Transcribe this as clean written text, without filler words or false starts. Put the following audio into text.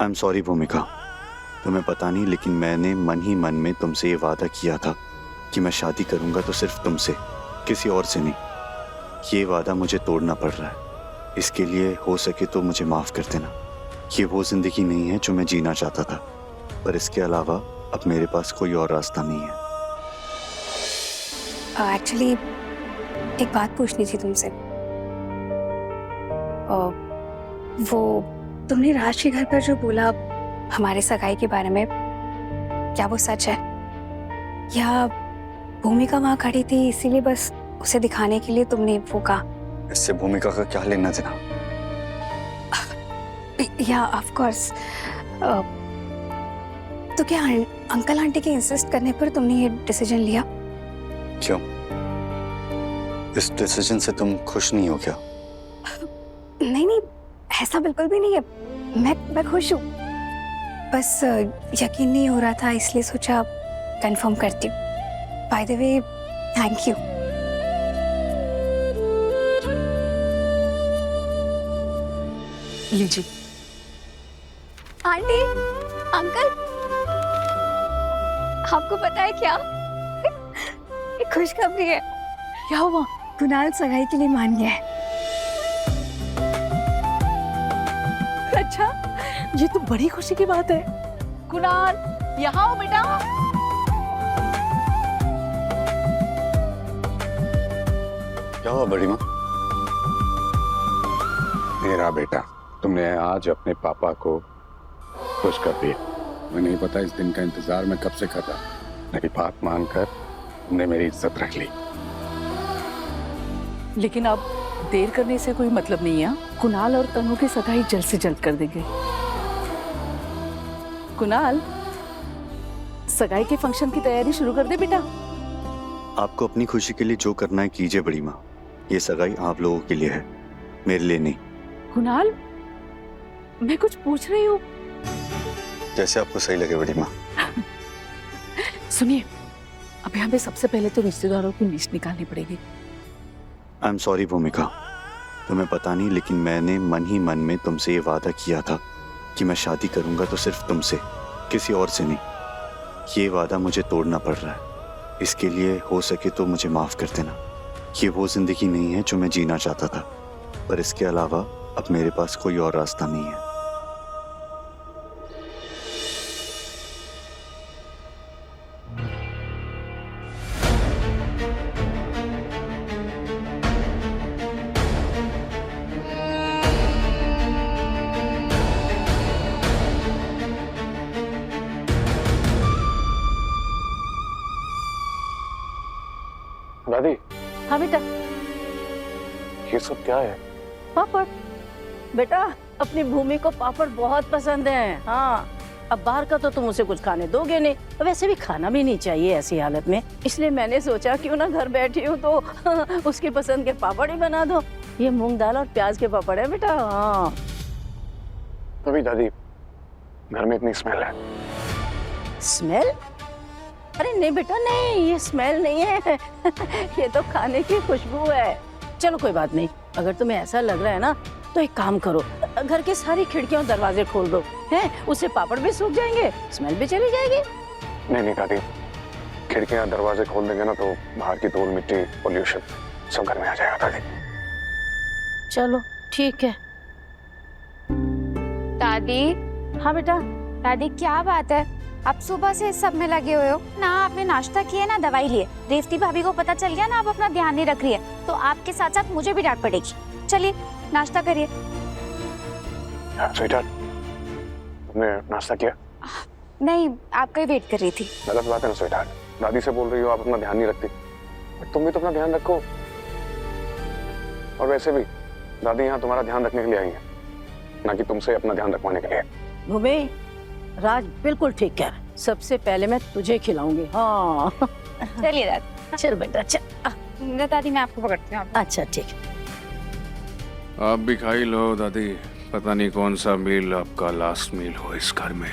I am sorry भूमिका, तुम्हें पता नहीं लेकिन मैंने मन ही मन में तुमसे ये वादा किया था कि मैं शादी करूंगा तो सिर्फ तुमसे, किसी और से नहीं। ये वादा मुझे तोड़ना पड़ रहा है। इसके लिए हो सके तो मुझे माफ कर देना। ये वो जिंदगी नहीं है जो मैं जीना चाहता था, पर इसके अलावा अब मेरे पास कोई और रास्ता नहीं है। एक्चुअली एक बात पूछनी थी तुमसे। वो तुमने राज के घर पर जो बोला हमारे सगाई के बारे में, क्या वो सच है या भूमिका वहां खड़ी थी इसीलिए बस उसे दिखाने के लिए तुमने वो कहा? इससे भूमिका का क्या लेना देना? या ऑफ कोर्स। तो क्या अंकल आंटी के इंसिस्ट करने पर तुमने ये डिसीजन लिया? क्यों? इस डिसीजन से तुम खुश नहीं हो क्या? नहीं नहीं, ऐसा बिल्कुल भी नहीं है। मैं खुश हूँ, बस यकीन नहीं हो रहा था इसलिए सोचा कंफर्म करती हूँ। By the way thank you. लीजिए। आंटी, अंकल, आपको पता है क्या? एक खुशखबरी है। क्या हुआ? कुणाल सगाई के लिए मान गया है। अच्छा, ये तो बड़ी खुशी की बात है। कुणाल, यहाँ आओ बेटा। क्या हुआ बड़ी माँ? मेरा बेटा, तुमने आज अपने पापा को खुश कर दिया। मैं नहीं पता इस दिन का इंतजार मैं कब से कर रहा। मेरी बात मानकर तुमने मेरी इज्जत रख ली। लेकिन अब देर करने से कोई मतलब नहीं है। कुणाल और तनु की सगाई जल्द से जल्द कर देंगे। कुणाल, सगाई के फंक्शन की तैयारी शुरू कर दे बेटा। आपको अपनी खुशी के लिए जो करना है कीजिए बड़ी माँ। ये सगाई आप लोगों के लिए है, मेरे लिए नहीं। कुणाल, मैं कुछ पूछ रही हूँ। जैसे आपको सही लगे बड़ी माँ। सुनिए, अब यहाँ पे सबसे पहले तो रिश्तेदारों की लिस्ट निकालनी पड़ेगी। आई एम सॉरी भूमिका, तुम्हें पता नहीं लेकिन मैंने मन ही मन में तुमसे ये वादा किया था कि मैं शादी करूंगा तो सिर्फ तुमसे, किसी और से नहीं। ये वादा मुझे तोड़ना पड़ रहा है। इसके लिए हो सके तो मुझे माफ कर देना। ये वो जिंदगी नहीं है जो मैं जीना चाहता था, पर इसके अलावा अब मेरे पास कोई और रास्ता नहीं है। दादी, हाँ बेटा। ये सब क्या है? पापड़ बेटा, अपनी भूमि को पापड़ बहुत पसंद है। हाँ, अब बाहर का तो तुम उसे कुछ खाने दोगे नहीं, वैसे भी खाना भी नहीं चाहिए ऐसी हालत में। इसलिए मैंने सोचा क्यों ना घर बैठी हूँ तो उसकी पसंद के पापड़ ही बना दो। ये मूंग दाल और प्याज के पापड़ है बेटा। हाँ। अभी दादी, घर में इतनी स्मेल है। स्मेल? अरे नहीं बेटा नहीं, ये स्मेल नहीं है ये तो खाने की खुशबू है। चलो कोई बात नहीं, अगर तुम्हें ऐसा लग रहा है ना तो एक काम करो, घर के सारी खिड़कियां और दरवाजे खोल दो, हैं? उससे पापड़ भी सूख जाएंगे, स्मेल भी चली जाएगी। नहीं दादी, खिड़कियां दरवाजे खोल देंगे ना तो बाहर की धूल मिट्टी पोल्यूशन सब घर में आ जाएगा दादी। चलो ठीक है। दादी। हाँ बेटा। दादी क्या बात है, आप सुबह से इस सब में लगे हुए हो ना? आपने नाश्ता किया ना दवाई लिए? रेवती भाभी को पता चल गया ना आप अपना ध्यान नहीं रख रही है तो आपके साथ साथ मुझे भी डांट पड़ेगी। चलिए नाश्ता करिए। स्वीटहार्ट, तुमने नाश्ता किया? नहीं, आपका ही वेट कर रही थी। गलत बात है ना स्वीटहार्ट, दादी से बोल रही हो आप अपना ध्यान नहीं रखती, बट तुम भी तो अपना ध्यान रखो। और वैसे भी दादी यहाँ तुम्हारा ध्यान रखने के लिए आई है, ना कि तुमसे अपना ध्यान रखवाने के लिए। भूमि, राज बिल्कुल ठीक कह रहा है, सबसे पहले मैं तुझे खिलाऊंगी। हाँ चलिए दादी। चल बेटा चल। दादी मैं आपको पकड़ती हूँ। अच्छा ठीक है। आप भी खा ही लो दादी, पता नहीं कौन सा मील आपका लास्ट मील हो इस घर में।